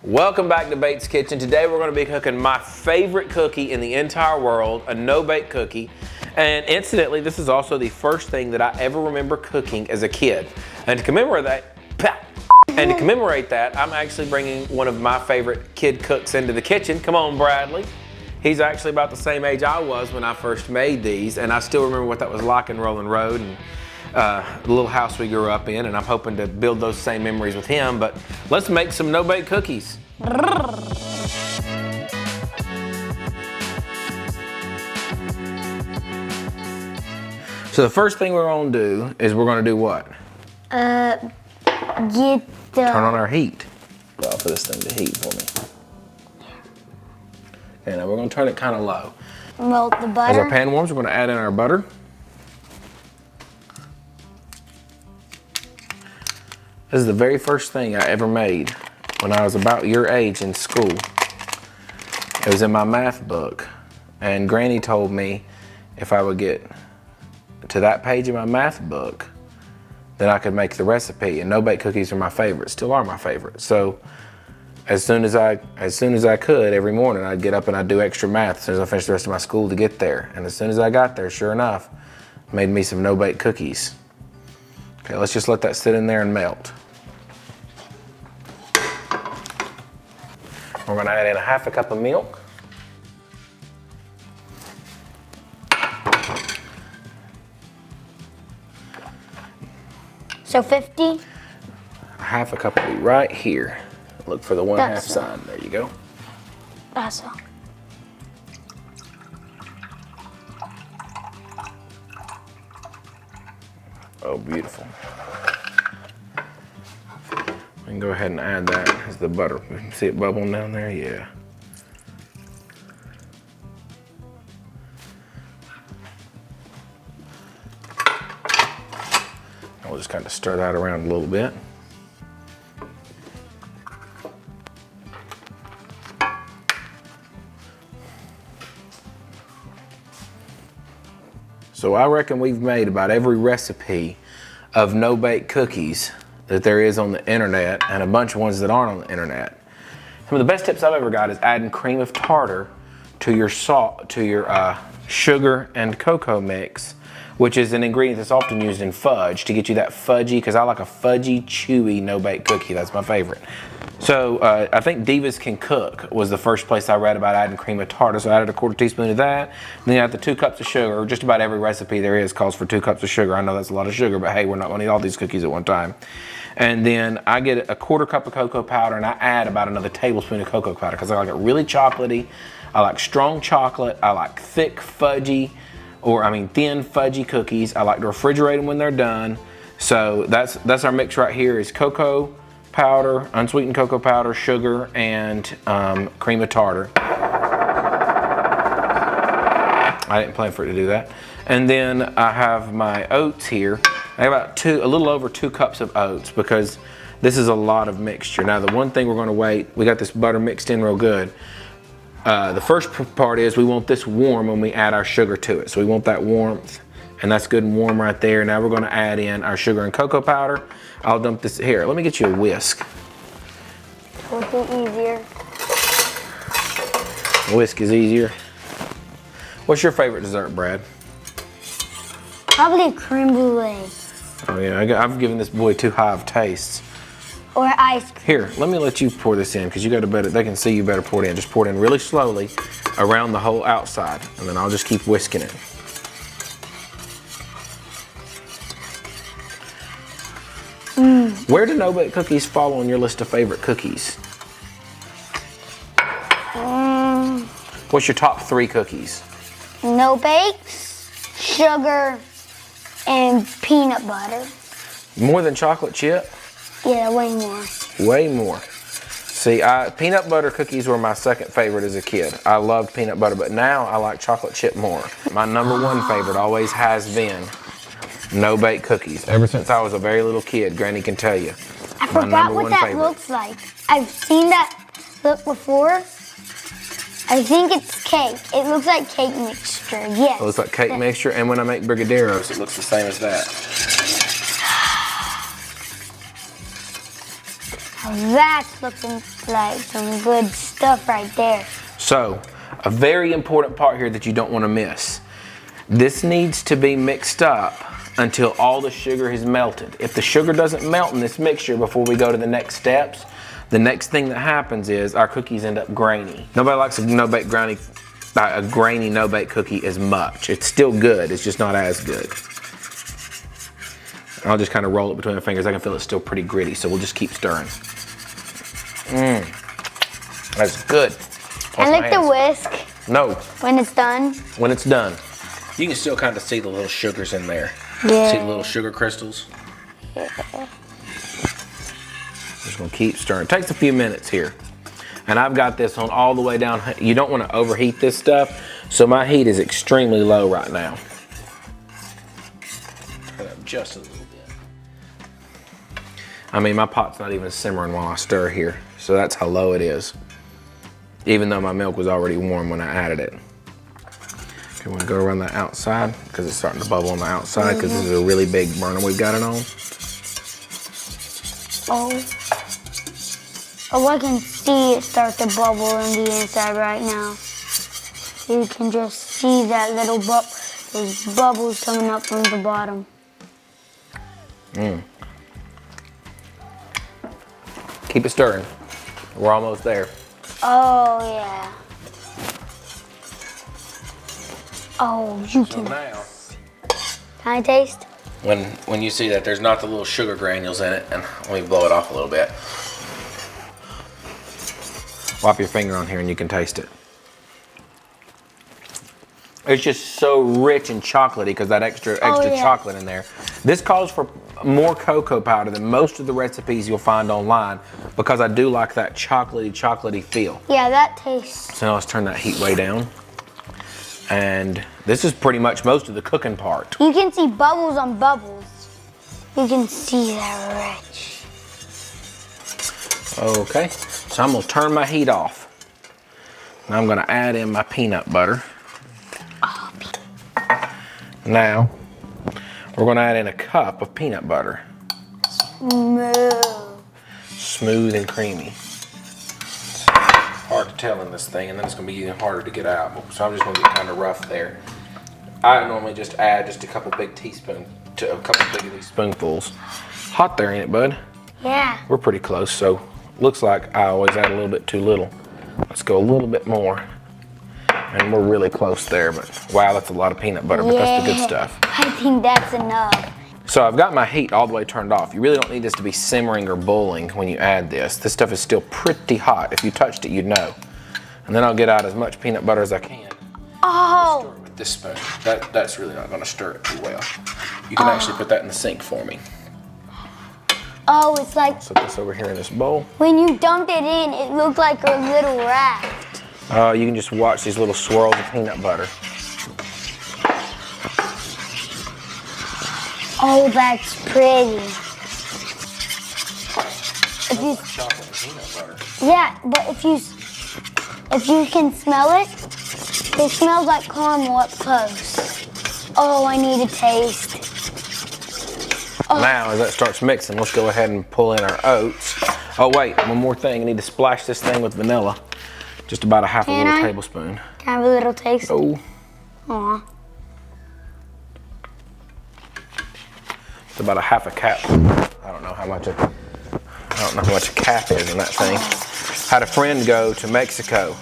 Welcome back to Bates Kitchen. Today we're going to be cooking my favorite cookie in the entire world, a no-bake cookie. And incidentally, this is also the first thing that I ever remember cooking as a kid. And to commemorate that, I'm actually bringing one of my favorite kid cooks into the kitchen. Come on, Bradley. He's actually about the same age I was when I first made these, and I still remember what that was like in Rolling Road and the little house we grew up in, and I'm hoping to build those same memories with him. But let's make some no-bake cookies. So the first thing we're gonna do is we're gonna do what? Turn on our heat. Well, for this thing to heat for me. Okay, now we're gonna turn it kind of low. Melt the butter. As our pan warms, we're gonna add in our butter. This is the very first thing I ever made when I was about your age in school. It was in my math book, and Granny told me if I would get to that page in my math book, then I could make the recipe. And no-bake cookies are my favorite, still are my favorite. So as soon as I could every morning, I'd get up and I'd do extra math as soon as I finished the rest of my school to get there. And as soon as I got there, sure enough, made me some no-bake cookies. Okay, let's just let that sit in there and melt. We're gonna add in a half a cup of milk. So 50? A half a cup will be right here. Look for the one-half side. There you go. That's all. Oh, beautiful. We can go ahead and add that as the butter. You can see it bubbling down there? Yeah. I'll just kind of stir that around a little bit. So I reckon we've made about every recipe of no-bake cookies that there is on the internet, and a bunch of ones that aren't on the internet. Some of the best tips I've ever got is adding cream of tartar to your sugar and cocoa mix, which is an ingredient that's often used in fudge to get you that fudgy, because I like a fudgy, chewy no-bake cookie. That's my favorite. So I think Divas Can Cook was the first place I read about adding cream of tartar. So I added a 1/4 teaspoon of that. And then I add the 2 cups of sugar. Just about every recipe there is calls for 2 cups of sugar. I know that's a lot of sugar, but hey, we're not gonna eat all these cookies at one time. And then I get a 1/4 cup of cocoa powder, and I add about another tablespoon of cocoa powder because I like it really chocolatey. I like strong chocolate. I like thick fudgy, thin fudgy cookies. I like to refrigerate them when they're done. So that's our mix right here is cocoa powder, unsweetened cocoa powder, sugar, and cream of tartar. I didn't plan for it to do that. And then I have my oats here. I have about a little over 2 cups of oats because this is a lot of mixture. Now the one thing we're gonna wait, we got this butter mixed in real good. The first part is we want this warm when we add our sugar to it. So we want that warmth, and that's good and warm right there. Now we're gonna add in our sugar and cocoa powder. I'll dump this here. Let me get you a whisk. It'll be easier. Whisk is easier. What's your favorite dessert, Brad? Probably creme brulee. Oh yeah, I've given this boy too high of tastes. Or ice cream. Here, let me let you pour this in because they can see you better pour it in. Just pour it in really slowly around the whole outside, and then I'll just keep whisking it. Where do no-bake cookies fall on your list of favorite cookies? What's your top 3 cookies? No bakes, sugar, and peanut butter. More than chocolate chip? Yeah, way more. Way more. See, peanut butter cookies were my second favorite as a kid. I loved peanut butter, but now I like chocolate chip more. My number 1 favorite always has been no-bake cookies. Ever since I was a very little kid, Granny can tell you. I forgot what that looks like. I've seen that look before. I think it's cake. It looks like cake mixture, yes. It looks like cake mixture, and when I make brigadeiros, it looks the same as that. Now that's looking like some good stuff right there. So, a very important part here that you don't want to miss. This needs to be mixed up until all the sugar has melted. If the sugar doesn't melt in this mixture before we go to the next steps, the next thing that happens is our cookies end up grainy. Nobody likes a grainy no-bake cookie as much. It's still good, it's just not as good. I'll just kind of roll it between my fingers. I can feel it's still pretty gritty, so we'll just keep stirring. That's good. Can I lick the whisk? No. When it's done? When it's done. You can still kind of see the little sugars in there. Yeah. See the little sugar crystals? Yeah. Just gonna keep stirring. It takes a few minutes here. And I've got this on all the way down. You don't want to overheat this stuff, so my heat is extremely low right now. Turn it up just a little bit. I mean, my pot's not even simmering while I stir here, so that's how low it is. Even though my milk was already warm when I added it. Okay, we're gonna go around the outside because it's starting to bubble on the outside because this is a really big burner we've got it on. Oh, I can see it start to bubble on the inside right now. You can just see that little those bubbles coming up from the bottom. Keep it stirring. We're almost there. Oh, yeah. Oh, you can. Now, Can I taste? when you see that there's not the little sugar granules in it, and let me blow it off a little bit. Whop your finger on here and you can taste it. It's just so rich and chocolatey because that extra chocolate in there. This calls for more cocoa powder than most of the recipes you'll find online because I do like that chocolatey feel. Yeah, that tastes. So now let's turn that heat way down. And this is pretty much most of the cooking part. You can see bubbles on bubbles. You can see that rich. Okay, so I'm gonna turn my heat off. Now I'm gonna add in my peanut butter. Now, we're gonna add in a cup of peanut butter. Smooth and creamy. It's hard to tell in this thing, and then it's gonna be even harder to get out. So I'm just gonna get kind of rough there. I normally just add just a couple big teaspoons to a couple big of these spoonfuls. Hot there, ain't it, bud? Yeah. We're pretty close, so looks like I always add a little bit too little. Let's go a little bit more. And we're really close there, but wow, that's a lot of peanut butter, but that's the good stuff. I think that's enough. So I've got my heat all the way turned off. You really don't need this to be simmering or boiling when you add this. This stuff is still pretty hot. If you touched it, you'd know. And then I'll get out as much peanut butter as I can. Oh! Stir it with this spoon. That's really not gonna stir it too well. You can actually put that in the sink for me. Oh, it's like... Set this over here in this bowl. When you dumped it in, it looked like a little raft. You can just watch these little swirls of peanut butter. Oh, that's pretty. Chocolate and peanut butter. Yeah, but if you can smell it, it smells like caramel up close. Oh, I need a taste. Oh. Now, as that starts mixing, let's go ahead and pull in our oats. Oh wait, one more thing. I need to splash this thing with vanilla. Just about a half a little tablespoon. Can I have a little taste? Oh. Aw. It's about a half a cap. I don't know how much a cap is in that thing. Had a friend go to Mexico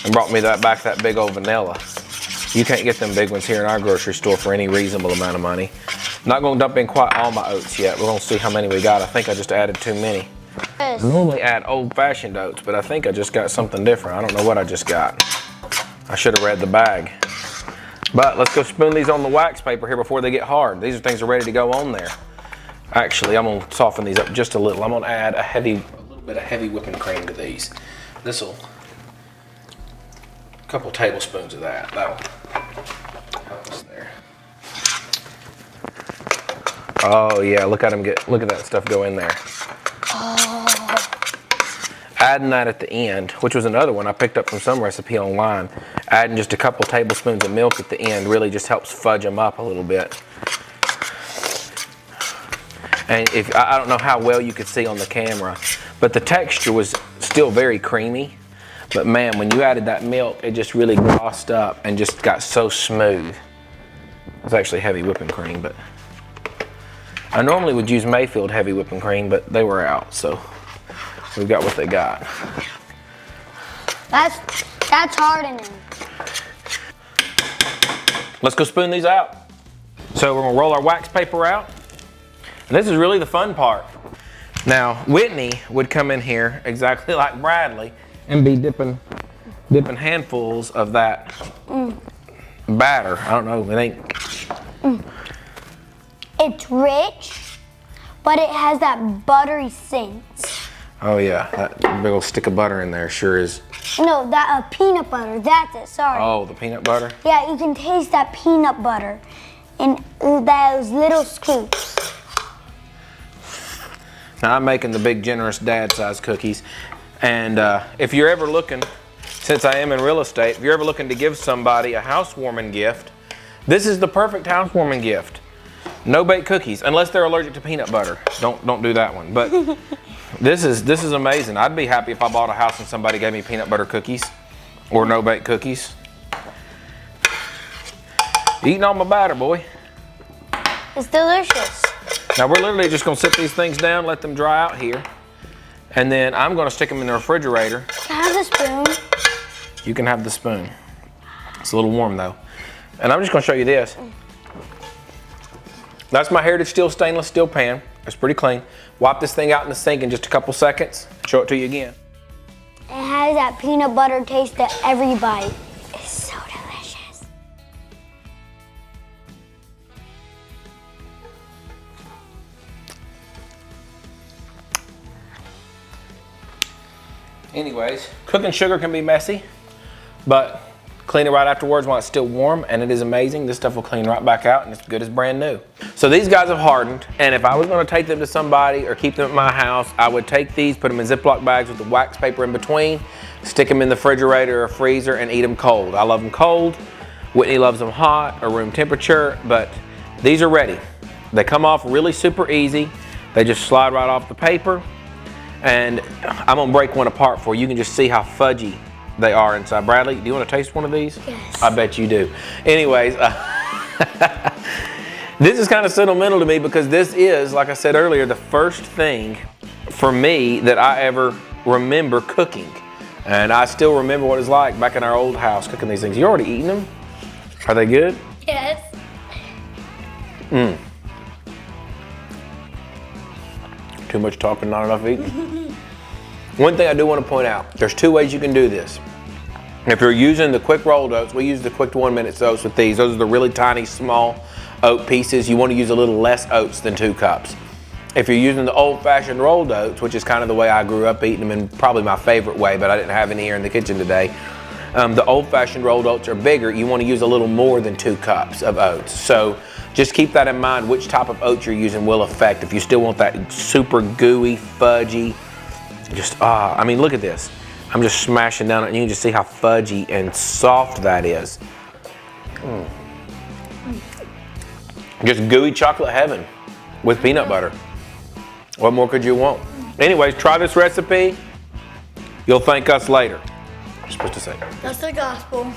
and brought me back that big old vanilla. You can't get them big ones here in our grocery store for any reasonable amount of money. Not gonna dump in quite all my oats yet. We're gonna see how many we got. I think I just added too many. I normally add old-fashioned oats, but I think I just got something different. I don't know what I just got. I should have read the bag. But let's go spoon these on the wax paper here before they get hard. These are things that are ready to go on there. Actually, I'm gonna soften these up just a little. I'm gonna add a little bit of heavy whipping cream to these. This'll, a couple tablespoons of that. That'll help us there. Oh yeah, look at that stuff go in there. Adding that at the end, which was another one I picked up from some recipe online. Adding just a couple tablespoons of milk at the end really just helps fudge them up a little bit. And I don't know how well you could see on the camera, but the texture was still very creamy. But man, when you added that milk, it just really glossed up and just got so smooth. It was actually heavy whipping cream, but I normally would use Mayfield heavy whipping cream, but they were out, so we've got what they got. That's hardening. Let's go spoon these out. So we're gonna roll our wax paper out. And this is really the fun part. Now, Whitney would come in here exactly like Bradley and be dipping handfuls of that batter. I don't know, it ain't. It's rich, but it has that buttery scent. Oh yeah, that big old stick of butter in there sure is. No, that peanut butter, that's it, sorry. Oh, the peanut butter? Yeah, you can taste that peanut butter in those little scoops. Now I'm making the big generous dad size cookies. And if you're ever looking, since I am in real estate, if you're ever looking to give somebody a housewarming gift, this is the perfect housewarming gift. No bake cookies, unless they're allergic to peanut butter. Don't do that one. But this is amazing. I'd be happy if I bought a house and somebody gave me peanut butter cookies or no bake cookies. Eating all my batter, boy. It's delicious. Now we're literally just gonna sit these things down, let them dry out here. And then I'm gonna stick them in the refrigerator. Can I have the spoon? You can have the spoon. It's a little warm though. And I'm just gonna show you this. That's my Heritage Steel stainless steel pan. It's pretty clean. Wipe this thing out in the sink in just a couple seconds. Show it to you again. It has that peanut butter taste at every bite. It's so delicious. Anyways, cooking sugar can be messy, but clean it right afterwards while it's still warm, and it is amazing. This stuff will clean right back out, and it's good as brand new. So these guys have hardened, and if I was gonna take them to somebody or keep them at my house, I would take these, put them in Ziploc bags with the wax paper in between, stick them in the refrigerator or freezer, and eat them cold. I love them cold. Whitney loves them hot or room temperature, but these are ready. They come off really super easy. They just slide right off the paper, and I'm gonna break one apart for you. You can just see how fudgy they are inside. Bradley, do you want to taste one of these? Yes. I bet you do. Anyways, this is kind of sentimental to me because this is, like I said earlier, the first thing for me that I ever remember cooking. And I still remember what it's like back in our old house cooking these things. You already eaten them? Are they good? Yes. Too much talking, not enough eating. One thing I do want to point out, there's two ways you can do this. If you're using the quick rolled oats, we use the quick 1 minute oats with these. Those are the really tiny, small oat pieces. You want to use a little less oats than 2 cups. If you're using the old fashioned rolled oats, which is kind of the way I grew up eating them and probably my favorite way, but I didn't have any here in the kitchen today. The old fashioned rolled oats are bigger. You want to use a little more than 2 cups of oats. So just keep that in mind. Which type of oats you're using will affect. If you still want that super gooey, fudgy, I mean, look at this. I'm just smashing down it, and you can just see how fudgy and soft that is. Just gooey chocolate heaven with peanut butter. What more could you want? Anyways, try this recipe. You'll thank us later. What am I supposed to say? That's the gospel.